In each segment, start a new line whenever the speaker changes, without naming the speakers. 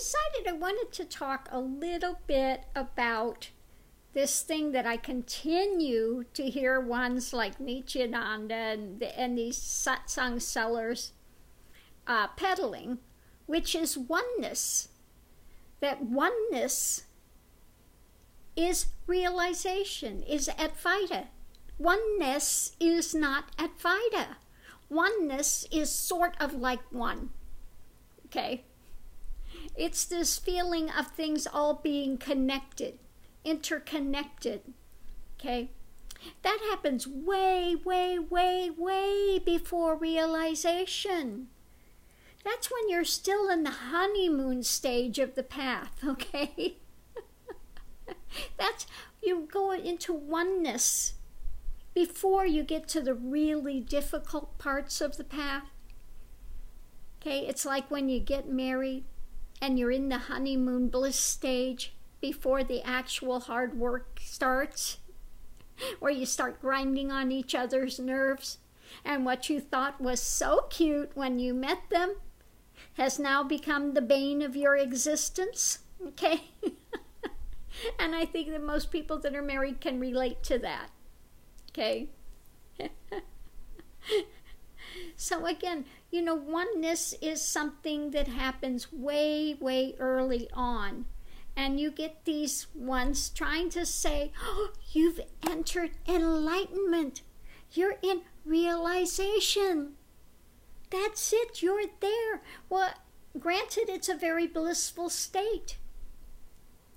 decided I wanted to talk a little bit about this thing that I continue to hear ones like Nityananda and these satsang sellers peddling, which is oneness. That oneness is realization, is Advaita. Oneness is not Advaita. Oneness is sort of like one. Okay? It's this feeling of things all being connected, interconnected. Okay? That happens way, way, way, way before realization. That's when you're still in the honeymoon stage of the path, okay? That's, you go into oneness before you get to the really difficult parts of the path. Okay, it's like when you get married and you're in the honeymoon bliss stage before the actual hard work starts, where you start grinding on each other's nerves, and what you thought was so cute when you met them has now become the bane of your existence, okay? And I think that most people that are married can relate to that, okay? So again, you know, oneness is something that happens way, way early on. And you get these ones trying to say, oh, you've entered enlightenment. You're in realization. That's it, you're there. Well, granted, it's a very blissful state.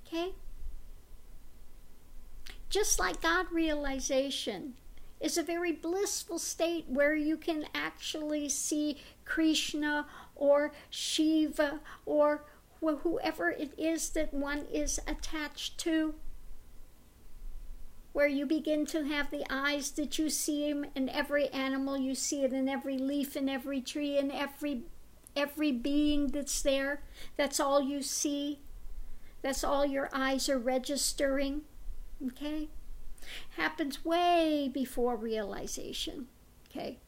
Okay? Just like God realization is a very blissful state where you can actually see Krishna or Shiva or whoever it is that one is attached to, where you begin to have the eyes that you see him in every animal, you see it in every leaf, in every tree, in every being that's there. That's all you see. That's all your eyes are registering. Okay? Happens way before realization. Okay?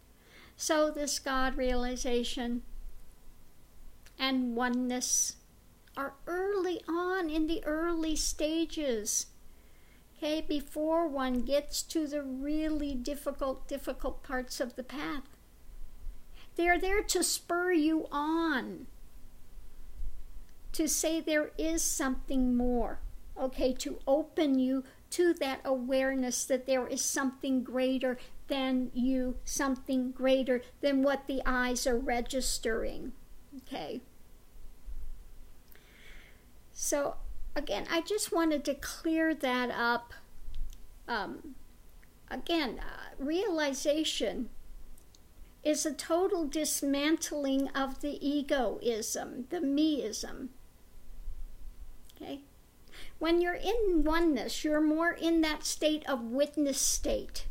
So this God realization and oneness are early on in the early stages. Okay, before one gets to the really difficult parts of the path. They're there to spur you on, to say there is something more, okay, to open you to that awareness that there is something greater than you, something greater than what the eyes are registering, okay. So, again, I just wanted to clear that up. Realization is a total dismantling of the egoism, the meism. Okay? When you're in oneness, you're more in that state of witness state.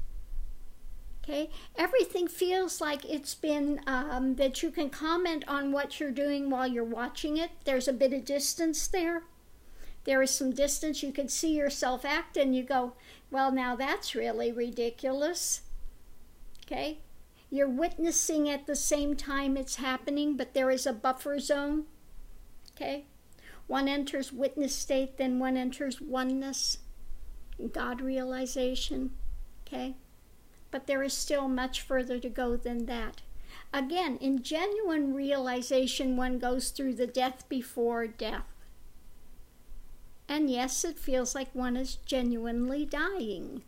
Okay? Everything feels like it's been, that you can comment on what you're doing while you're watching it. There's a bit of distance there. There is some distance. You can see yourself act and you go, well, now that's really ridiculous. Okay? You're witnessing at the same time it's happening, but there is a buffer zone. Okay? One enters witness state, then one enters oneness, God realization. Okay? But there is still much further to go than that. Again, in genuine realization, one goes through the death before death. And yes, it feels like one is genuinely dying.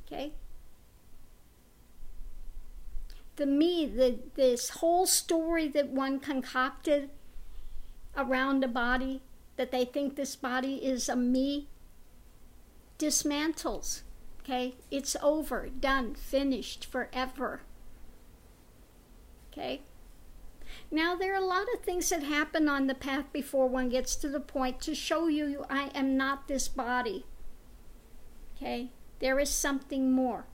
Okay? This whole story that one concocted around a body, that they think this body is a me, dismantles. Okay? It's over, done, finished, forever. Okay? Now, there are a lot of things that happen on the path before one gets to the point to show you I am not this body. Okay? There is something more.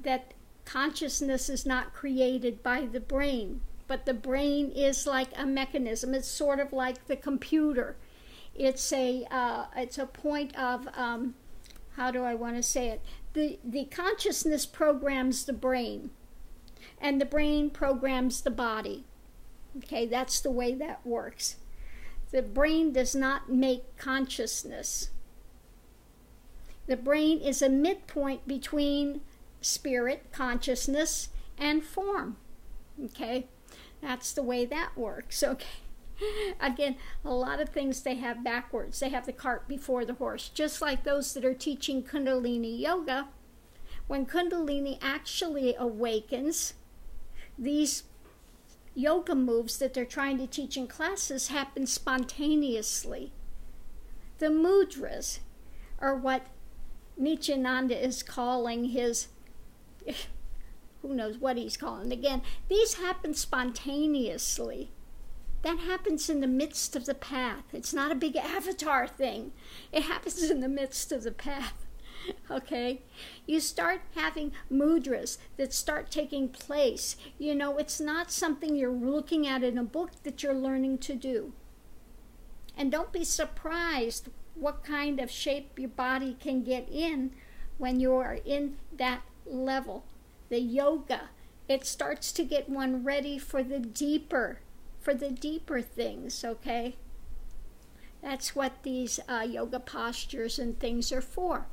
That consciousness is not created by the brain, but the brain is like a mechanism. It's sort of like the computer. It's a point of, how do I want to say it? The consciousness programs the brain. And the brain programs the body. Okay, that's the way that works. The brain does not make consciousness. The brain is a midpoint between spirit, consciousness, and form. Okay, that's the way that works. Okay, again, a lot of things they have backwards. They have the cart before the horse, just like those that are teaching Kundalini yoga. When Kundalini actually awakens, these yoga moves that they're trying to teach in classes happen spontaneously. The mudras are what Nityananda is calling his, who knows what he's calling. Again, these happen spontaneously. That happens in the midst of the path. It's not a big avatar thing. It happens in the midst of the path. Okay? You start having mudras that start taking place. You know, it's not something you're looking at in a book that you're learning to do. And don't be surprised what kind of shape your body can get in when you are in that level. The yoga, it starts to get one ready for the deeper things, okay? That's what these yoga postures and things are for.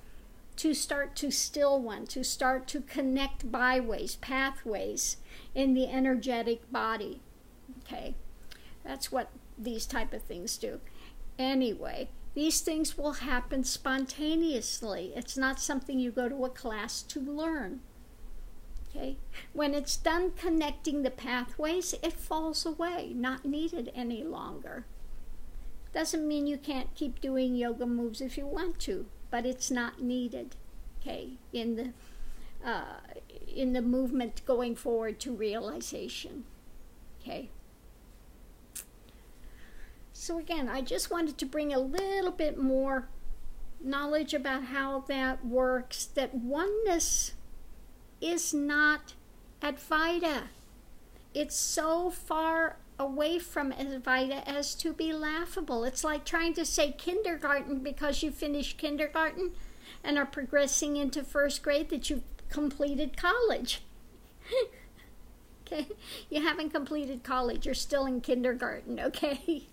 To start to still one, to start to connect byways, pathways in the energetic body. Okay, that's what these type of things do. Anyway, these things will happen spontaneously. It's not something you go to a class to learn. Okay, when it's done connecting the pathways, it falls away, not needed any longer. Doesn't mean you can't keep doing yoga moves if you want to, but it's not needed, okay, in the movement going forward to realization, okay. So again, I just wanted to bring a little bit more knowledge about how that works, that oneness is not Advaita. It's so far away from Advaita as to be laughable. It's like trying to say kindergarten because you finished kindergarten and are progressing into first grade that you've completed college. Okay? You haven't completed college. You're still in kindergarten, okay?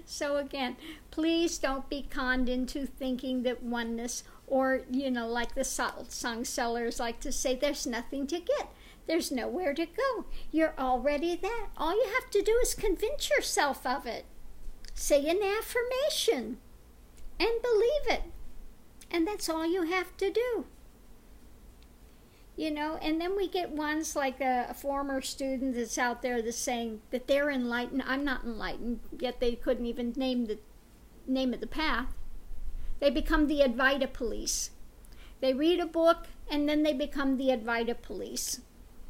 So again, please don't be conned into thinking that oneness, or, you know, like the song sellers like to say, there's nothing to get. There's nowhere to go. You're already that. All you have to do is convince yourself of it. Say an affirmation and believe it. And that's all you have to do. You know, and then we get ones like a former student that's out there that's saying that they're enlightened. I'm not enlightened, yet they couldn't even name the name of the path. They become the Advaita police. They read a book and then they become the Advaita police.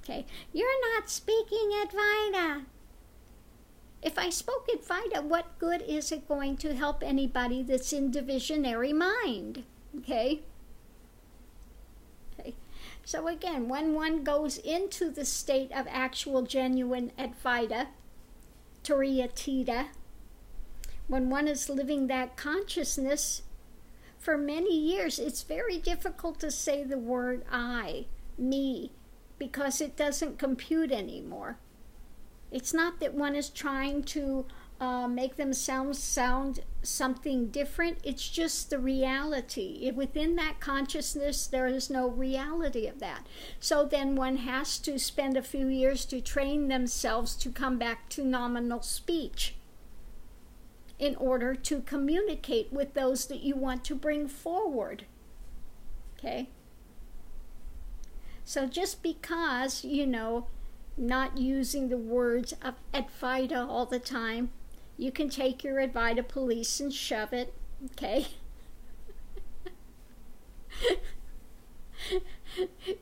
Okay, you're not speaking Advaita. If I spoke Advaita, what good is it going to help anybody that's in divisionary mind? Okay? Okay. So again, when one goes into the state of actual genuine Advaita, Turiyatita, when one is living that consciousness, for many years it's very difficult to say the word I, me, because it doesn't compute anymore. It's not that one is trying to make them sound something different. It's just the reality. Within that consciousness, there is no reality of that. So then one has to spend a few years to train themselves to come back to nominal speech in order to communicate with those that you want to bring forward. Okay? So just because, you know, not using the words of Advaita all the time, you can take your Advaita police and shove it, okay?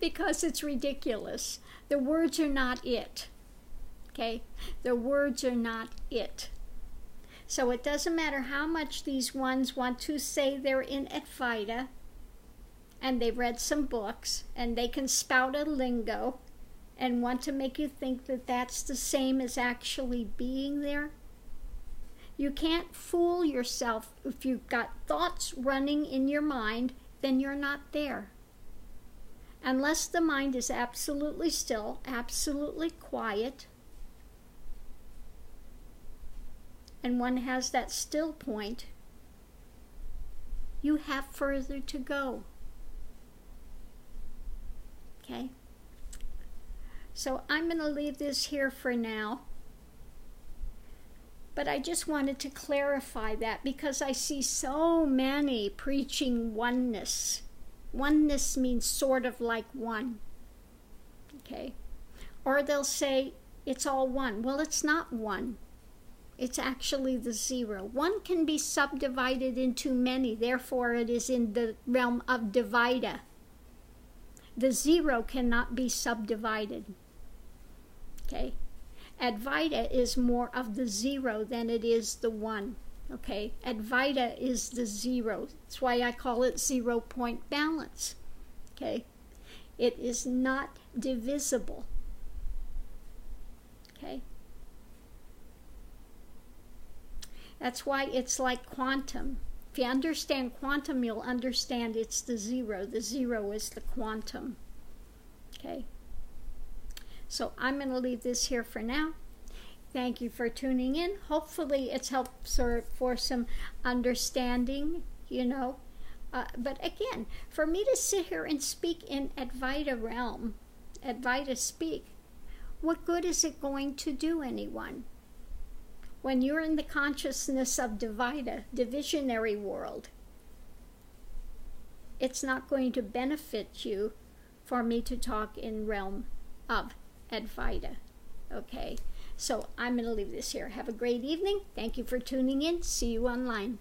Because it's ridiculous. The words are not it, okay? The words are not it. So it doesn't matter how much these ones want to say they're in Advaita, and they've read some books, and they can spout a lingo, and want to make you think that that's the same as actually being there. You can't fool yourself. If you've got thoughts running in your mind, then you're not there. Unless the mind is absolutely still, absolutely quiet, and one has that still point, you have further to go. Okay? So I'm going to leave this here for now. But I just wanted to clarify that because I see so many preaching oneness. Oneness means sort of like one. Okay? Or they'll say it's all one. Well, it's not one. It's actually the zero. One can be subdivided into many. Therefore, it is in the realm of Advaita. The zero cannot be subdivided. Okay? Advaita is more of the zero than it is the one. Okay? Advaita is the zero. That's why I call it 0 point balance. Okay? It is not divisible. Okay? That's why it's like quantum. If you understand quantum, you'll understand it's the zero. The zero is the quantum. Okay? So I'm going to leave this here for now. Thank you for tuning in. Hopefully it's helped for some understanding, you know. But again, for me to sit here and speak in Advaita realm, Advaita speak, what good is it going to do anyone? When you're in the consciousness of Advaita, the visionary world, it's not going to benefit you for me to talk in realm of Advaita. Okay, so I'm going to leave this here. Have a great evening. Thank you for tuning in. See you online.